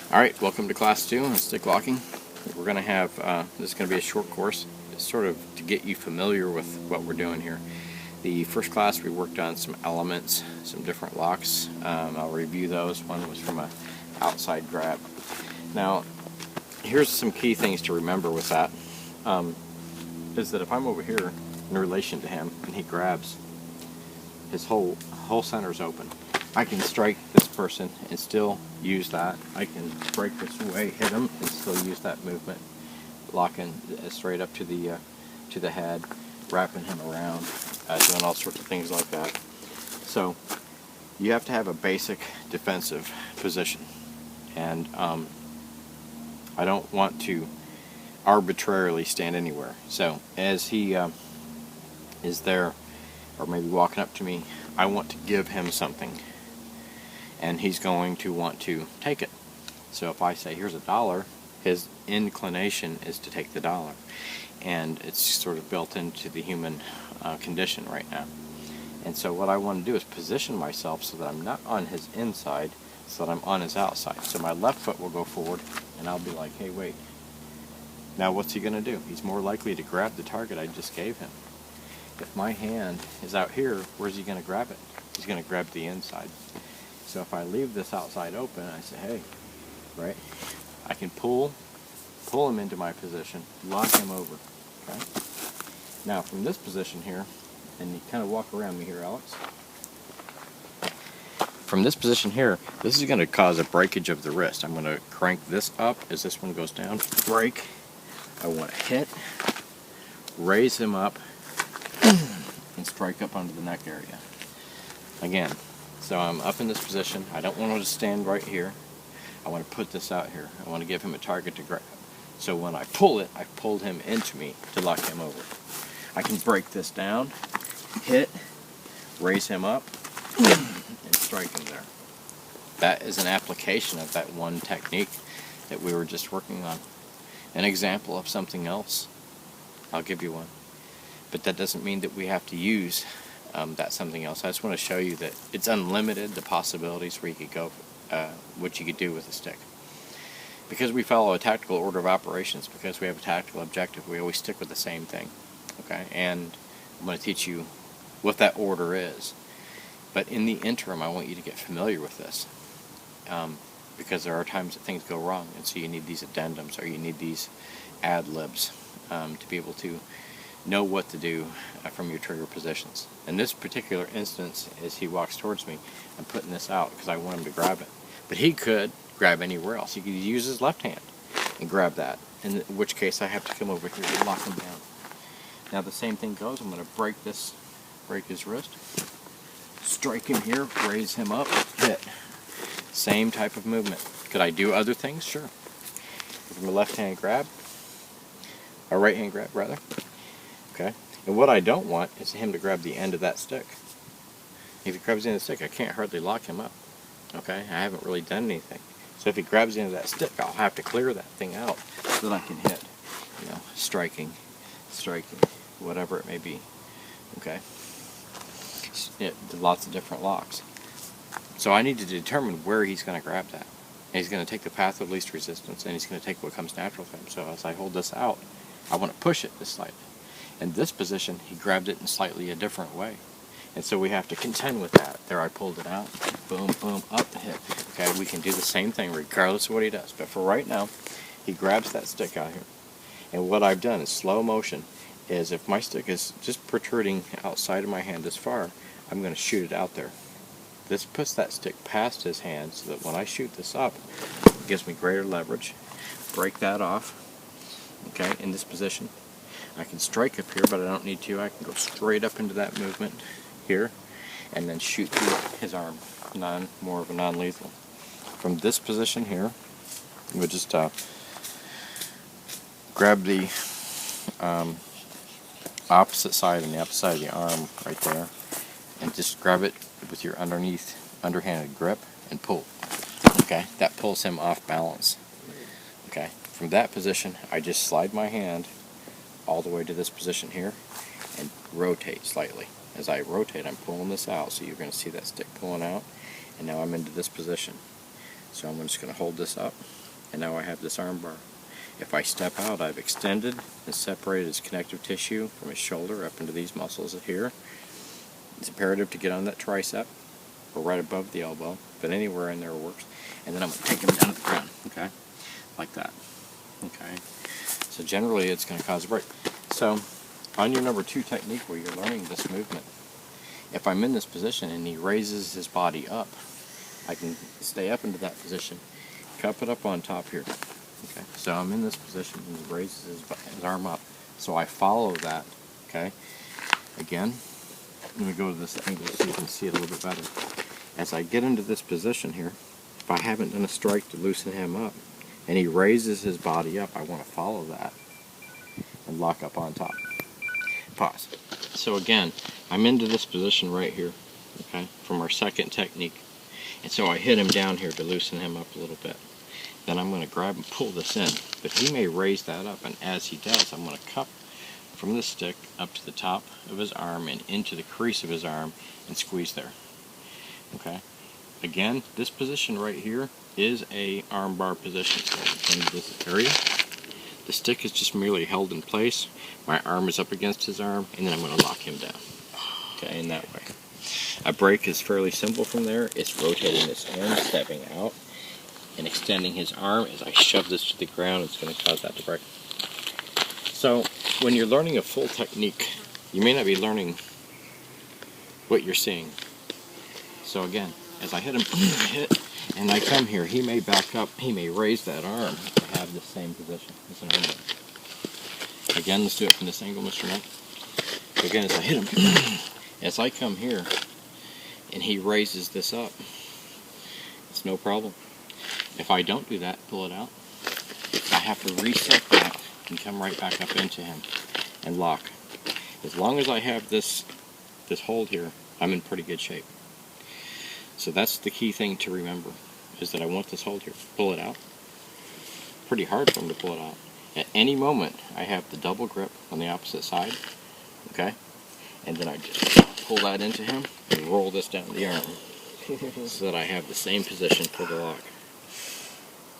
Alright, welcome to class 2 on stick locking. We're going to have, this is going to be a short course, sort of to get you familiar with what we're doing here. The first class we worked on some elements, some different locks. I'll review those. One was from an outside grab. Now, here's some key things to remember with that, is that if I'm over here in relation to him and he grabs, his whole center's open. I can strike this person and still use that. I can break this way, hit him, and still use that movement, locking straight up to the head, wrapping him around, doing all sorts of things like that. So you have to have a basic defensive position, and I don't want to arbitrarily stand anywhere. So as he is there, or maybe walking up to me, I want to give him something, and he's going to want to take it. So if I say, here's $1, his inclination is to take the dollar. And it's sort of built into the human condition right now. And so what I want to do is position myself so that I'm not on his inside, so that I'm on his outside. So my left foot will go forward, and I'll be like, hey, wait. Now what's he going to do? He's more likely to grab the target I just gave him. If my hand is out here, where's he going to grab it? He's going to grab the inside. So if I leave this outside open, I say, hey, right? I can pull him into my position, lock him over, okay? Now from this position here, and you kind of walk around me here, Alex. From this position here, this is going to cause a breakage of the wrist. I'm going to crank this up as this one goes down, break. I want to hit, raise him up, and strike up under the neck area. Again, so I'm up in this position. I don't want him to stand right here. I want to put this out here. I want to give him a target to grab. So when I pull it, I've pulled him into me to lock him over. I can break this down, hit, raise him up, and strike him there. That is an application of that one technique that we were just working on. An example of something else, I'll give you one. But that doesn't mean that we have to use that something else. I just want to show you that it's unlimited, the possibilities where you could go, what you could do with a stick. Because we follow a tactical order of operations, because we have a tactical objective, we always stick with the same thing. Okay, and I'm going to teach you what that order is. But in the interim, I want you to get familiar with this, because there are times that things go wrong, and so you need these addendums, or you need these ad-libs to be able to know what to do from your trigger positions. In this particular instance, as he walks towards me, I'm putting this out because I want him to grab it. But he could grab anywhere else. He could use his left hand and grab that, in which case I have to come over here and lock him down. Now the same thing goes. I'm going to break his wrist, strike him here, raise him up, hit. Same type of movement. Could I do other things? Sure. From a left hand grab, a right hand grab rather. Okay. And what I don't want is him to grab the end of that stick. If he grabs the end of the stick, I can't hardly lock him up. Okay. I haven't really done anything. So if he grabs the end of that stick, I'll have to clear that thing out so that I can hit. You know, striking, whatever it may be. Okay. Lots of different locks. So I need to determine where he's going to grab that. And he's going to take the path of least resistance, and he's going to take what comes natural to him. So as I hold this out, I want to push it this slightly. In this position, he grabbed it in slightly a different way. And so we have to contend with that. There I pulled it out. Boom, boom, up, hit. Okay, we can do the same thing regardless of what he does. But for right now, he grabs that stick out here. And what I've done is slow motion is if my stick is just protruding outside of my hand this far, I'm going to shoot it out there. This puts that stick past his hand so that when I shoot this up, it gives me greater leverage. Break that off, okay, in this position. I can strike up here, but I don't need to. I can go straight up into that movement here and then shoot through his arm, more of a non-lethal. From this position here, we'll just grab the opposite side and the opposite side of the arm right there, and just grab it with your underhanded grip and pull. Okay, that pulls him off balance. Okay, from that position, I just slide my hand all the way to this position here and rotate slightly. As I rotate, I'm pulling this out, so you're going to see that stick pulling out, and now I'm into this position. So I'm just going to hold this up, and now I have this arm bar. If I step out, I've extended and separated his connective tissue from his shoulder up into these muscles here. It's imperative to get on that tricep, or right above the elbow, but anywhere in there works. And then I'm going to take him down to the ground, okay? Like that, okay? So generally it's going to cause a break. So on your number 2 technique where you're learning this movement, if I'm in this position and he raises his body up, I can stay up into that position, cup it up on top here. Okay, so I'm in this position and he raises his arm up. So I follow that, okay? Again, let me go to this angle so you can see it a little bit better. As I get into this position here, if I haven't done a strike to loosen him up, and he raises his body up, I want to follow that and lock up on top. Pause. So again, I'm into this position right here, okay, from our second technique. And so I hit him down here to loosen him up a little bit. Then I'm going to grab and pull this in, but he may raise that up, and as he does, I'm going to cup from the stick up to the top of his arm and into the crease of his arm and squeeze there. Okay. Again, this position right here is a arm bar position. So in this area, the stick is just merely held in place. My arm is up against his arm, and then I'm going to lock him down. Okay, in that way. A break is fairly simple from there. It's rotating this arm, stepping out, and extending his arm. As I shove this to the ground, it's going to cause that to break. So when you're learning a full technique, you may not be learning what you're seeing. So again, as I hit him, and I come here, he may back up, he may raise that arm to have the same position as an arm bar. Again, let's do it from this angle, Mr. Knight. So again, as I hit him, as I come here, and he raises this up, it's no problem. If I don't do that, pull it out, I have to reset back and come right back up into him and lock. As long as I have this hold here, I'm in pretty good shape. So that's the key thing to remember, is that I want this hold here. Pull it out. Pretty hard for him to pull it out. At any moment, I have the double grip on the opposite side, okay? And then I just pull that into him and roll this down the arm so that I have the same position for the lock.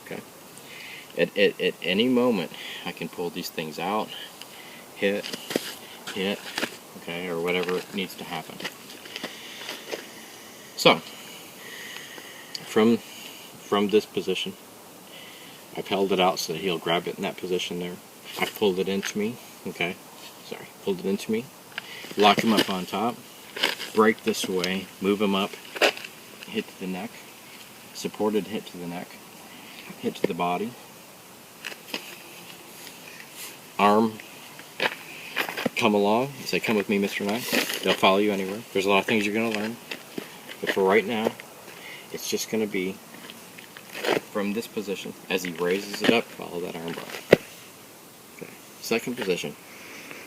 Okay? At any moment, I can pull these things out, hit, okay, or whatever needs to happen. So, from this position, I've held it out so that he'll grab it in that position there. I pulled it into me, okay, pulled it into me, lock him up on top, break this way, move him up, hit to the neck, supported hit to the neck, hit to the body, arm, come along, say, come with me, Mr. Knight. They'll follow you anywhere. There's a lot of things you're going to learn. But for right now, it's just going to be from this position. As he raises it up, follow that arm bar. Okay. Second position.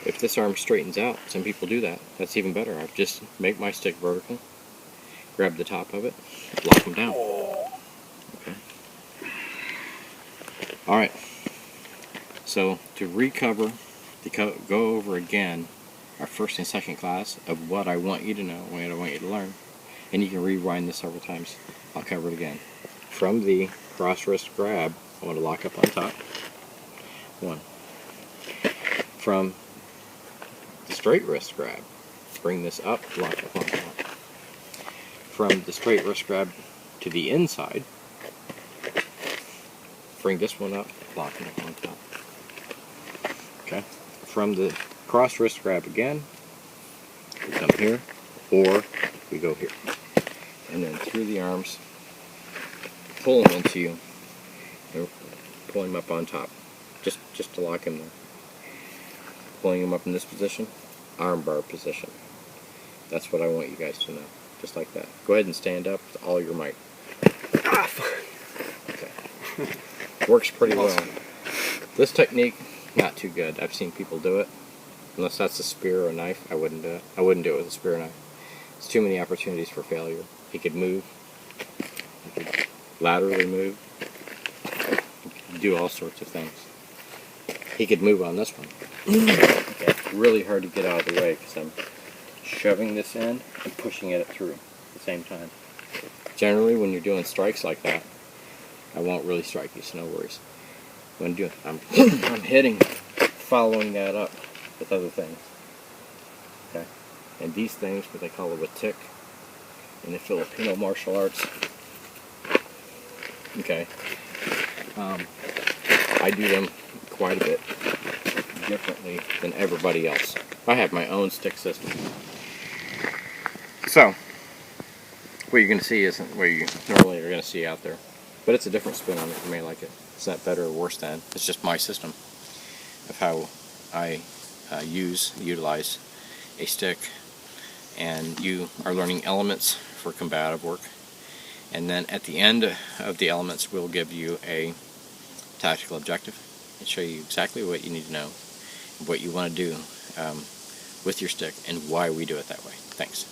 If this arm straightens out, some people do that. That's even better. I just make my stick vertical, grab the top of it, lock him down. Okay. All right. So to recover, to go over again our first and second class of what I want you to know, what I want you to learn, and you can rewind this several times. I'll cover it again. From the cross wrist grab, I want to lock up on top. 1. From the straight wrist grab, bring this up, lock up on top. From the straight wrist grab to the inside, bring this one up, lock it up on top. Okay. From the cross wrist grab again, we come here, or we go here. And then through the arms, pull him into you, and pull him up on top, just to lock him there. Pulling him up in this position, arm bar position. That's what I want you guys to know, just like that. Go ahead and stand up with all your might. Okay. Works pretty well. This technique, not too good. I've seen people do it. Unless that's a spear or a knife, I wouldn't do it. I wouldn't do it with a spear or knife. It's too many opportunities for failure. He could move. He could laterally move. He could do all sorts of things. He could move on this one. Okay. Really hard to get out of the way because I'm shoving this in and pushing it through at the same time. Generally, when you're doing strikes like that, I won't really strike you, so no worries. What I'm doing, I'm hitting, following that up with other things. Okay, and these things, what they call a tick in the Filipino martial arts. Okay, I do them quite a bit differently than everybody else. I have my own stick system. So, what you're going to see isn't what you normally are going to see out there. But it's a different spin on it. You may like it. It's not better or worse than. It's just my system of how I utilize a stick. And you are learning elements for combative work. And then at the end of the elements, we'll give you a tactical objective and show you exactly what you need to know, what you want to do with your stick, and why we do it that way. Thanks.